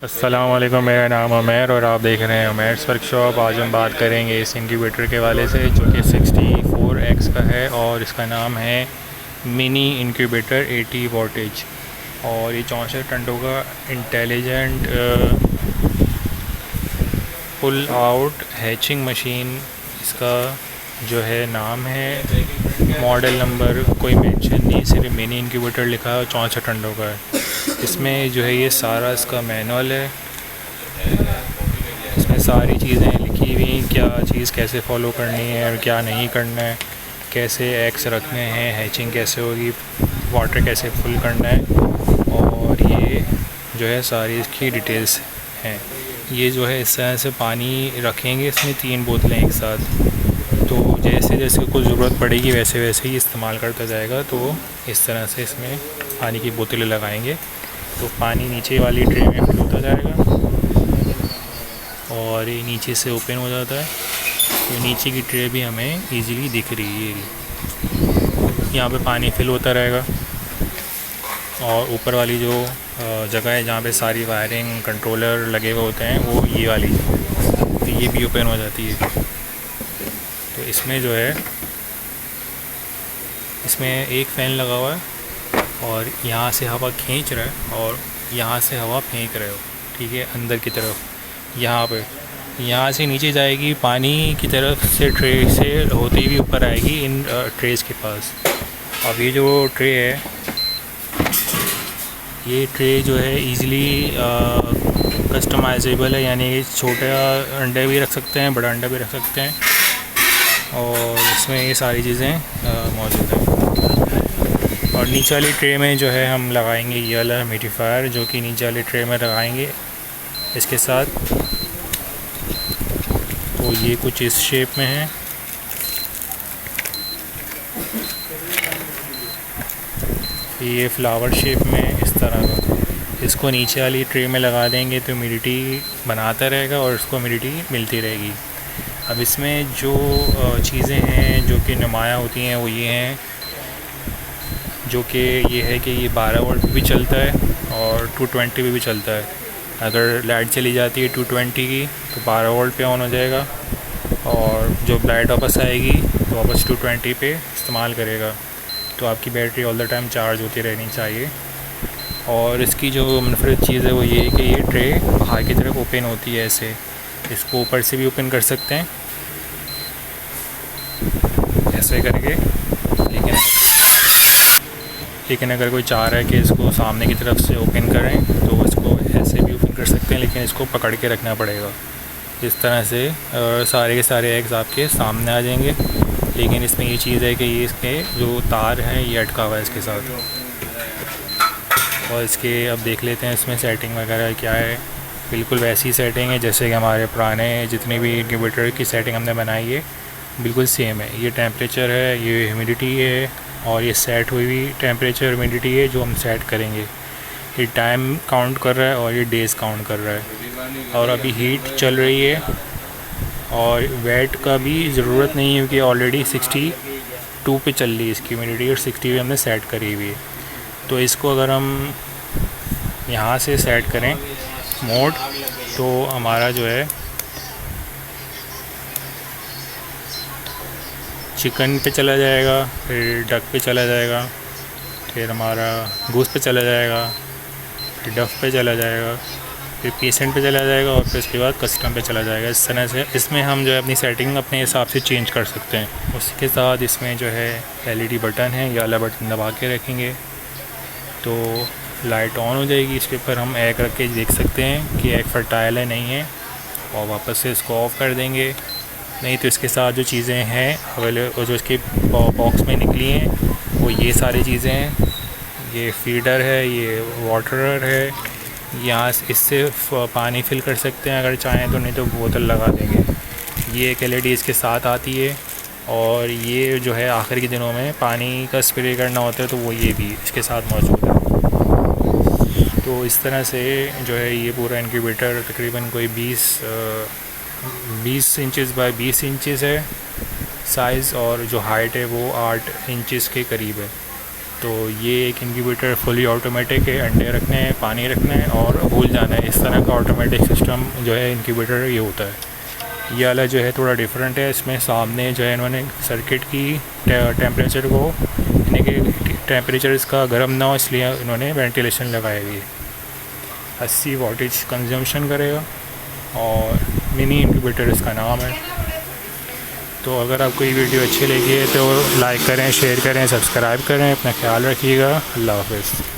अस्सलाम वालेकुम, मेरा नाम उमैर और आप देख रहे हैं उमैर्स वर्कशॉप। आज हम बात करेंगे इस इंक्यूबेटर के वाले से जो कि 64X का है और इसका नाम है मिनी इंक्यूबेटर 80 वोल्टेज। और ये 64 टनों का intelligent pull out hatching machine इसका जो है नाम है। मॉडल नंबर कोई मेंशन नहीं, सिर्फ मिनी इंक्यूबेटर लिखा है और 64 टनों का है। इसमें जो है ये सारा इसका मैनुअल है, इसमें सारी चीज़ें लिखी हुई, क्या चीज़ कैसे फॉलो करनी है और क्या नहीं करना है, कैसे एक्स रखने हैं, हैचिंग कैसे होगी, वाटर कैसे फुल करना है, और ये जो है सारी इसकी डिटेल्स हैं। ये जो है इस तरह से पानी रखेंगे, इसमें 3 बोतलें एक साथ, तो जैसे जैसे कुछ ज़रूरत पड़ेगी वैसे वैसे ही इस्तेमाल करता जाएगा। तो इस तरह से इसमें पानी की बोतलें लगाएंगे तो पानी नीचे वाली ट्रे में फिल होता जाएगा और ये नीचे से ओपन हो जाता है। तो नीचे की ट्रे भी हमें इजीली दिख रही है, यहाँ पे पानी फिल होता रहेगा। और ऊपर वाली जो जगह है जहाँ पे सारी वायरिंग कंट्रोलर लगे हुए होते हैं वो ये वाली, तो ये भी ओपन हो जाती है। तो इसमें जो है इसमें एक फ़ैन लगा हुआ है और यहाँ से हवा खींच रहा है और यहाँ से हवा फेंक रहे हो, ठीक है, अंदर की तरफ। यहाँ पे यहाँ से नीचे जाएगी पानी की तरफ से, ट्रे से होती हुई ऊपर आएगी इन ट्रेस के पास। अब ये जो ट्रे है, ये ट्रे जो है इजीली कस्टमाइजेबल है, यानी छोटा अंडे भी रख सकते हैं, बड़ा अंडा भी रख सकते हैं, और इसमें ये सारी चीज़ें मौजूद हैं। और नीचे वाली ट्रे में जो है हम लगाएंगे ये वाला ह्यूमिडिफायर, जो कि नीचे वाली ट्रे में लगाएंगे इसके साथ। तो ये कुछ इस शेप में है, ये फ्लावर शेप में इस तरह का। इसको नीचे वाली ट्रे में लगा देंगे तो ह्यूमिडिटी बनाता रहेगा और उसको ह्यूमिडिटी मिलती रहेगी। अब इसमें जो चीज़ें हैं जो कि नुमायाँ होती हैं वो ये हैं, जो कि ये है कि ये 12 वोल्ट पे भी चलता है और 220 पे भी चलता है। अगर लाइट चली जाती है 220 की तो 12 वोल्ट पे ऑन हो जाएगा, और जब लाइट वापस आएगी तो वापस 220 पे इस्तेमाल करेगा। तो आपकी battery all the time charge होती रहनी चाहिए। और इसकी जो मुनफरद चीज़ है वो ये है कि ये ट्रे बाहर की तरफ ओपन होती है ऐसे, इसको ऊपर से भी ओपन कर सकते हैं ऐसे करके। लेकिन अगर कोई चाह रहा है कि इसको सामने की तरफ से ओपन करें तो इसको ऐसे भी ओपन कर सकते हैं, लेकिन इसको पकड़ के रखना पड़ेगा। इस तरह से सारे के सारे एग्स आपके सामने आ जाएंगे। लेकिन इसमें ये चीज़ है कि ये इसके जो तार हैं ये अटका हुआ है इसके साथ। और इसके अब देख लेते हैं इसमें सेटिंग वगैरह क्या है। बिल्कुल वैसी सेटिंग है जैसे कि हमारे पुराने जितनी भी इंक्यूबेटर की सेटिंग हमने बनाई है बिल्कुल सेम है। ये टेम्परेचर है, ये ह्यूमिडिटी है, और ये सेट हुई हुई टेम्परेचर ह्यूमिडिटी है जो हम सेट करेंगे। ये टाइम काउंट कर रहा है और ये डेज़ काउंट कर रहा है। और अभी हीट चल रही है और वेट का भी ज़रूरत नहीं है क्योंकि ऑलरेडी 62 पे चल रही है इसकी ह्यूमिडिटी और 60 पे हमने सेट करी हुई है। तो इसको अगर हम यहाँ से सेट करें मोड तो हमारा जो है चिकन पे चला जाएगा, फिर डक पे चला जाएगा, फिर हमारा गूस पे चला जाएगा, फिर डफ पे चला जाएगा, फिर पीसेंट पे चला जाएगा, और फिर उसके बाद कस्टम पे चला जाएगा। इस तरह से इसमें हम जो है अपनी सेटिंग अपने हिसाब से चेंज कर सकते हैं। उसके साथ इसमें जो है LED बटन है, ये वाला बटन दबा के रखेंगे तो लाइट ऑन हो जाएगी। इसके ऊपर हम एग रख के देख सकते हैं कि एग फर्टाइल है नहीं है, और वापस से इसको ऑफ़ कर देंगे। नहीं तो इसके साथ जो चीज़ें हैं अवेलेबल जो इसके बॉक्स में निकली हैं वो ये सारी चीज़ें हैं। ये फीडर है, ये वाटरर है, यहाँ इससे पानी फिल कर सकते हैं अगर चाहें तो, नहीं तो बोतल लगा देंगे। ये एक LED इसके साथ आती है, और ये जो है आखिर के दिनों में पानी का स्प्रे करना होता है तो वो ये भी इसके साथ मौजूद है। तो इस तरह से जो है ये पूरा इंक्यूबेटर तकरीबन कोई 20 इंचज़ बाय 20 इंचज़ है साइज़, और जो हाइट है वो 8 इंचज़ के करीब है। तो ये एक इंक्यूबेटर फुली ऑटोमेटिक है, अंडे रखने हैं, पानी रखना है और भूल जाना है। इस तरह का ऑटोमेटिक सिस्टम जो है इंक्यूबेटर ये होता है। ये वाला जो है थोड़ा डिफरेंट है, इसमें सामने जो है इन्होंने सर्किट की टेम्परेचर को, यानी कि टेम्परेचर इसका गर्म ना हो इसलिए इन्होंने वेंटिलेशन लगाई हुई है। 80 वाटेज कंजम्पशन करेगा और मिनी इंक्यूबेटर इसका नाम है। तो अगर आपको ये वीडियो अच्छी लगी है तो लाइक करें, शेयर करें, सब्सक्राइब करें। अपना ख्याल रखिएगा। अल्लाह हाफ़िज़।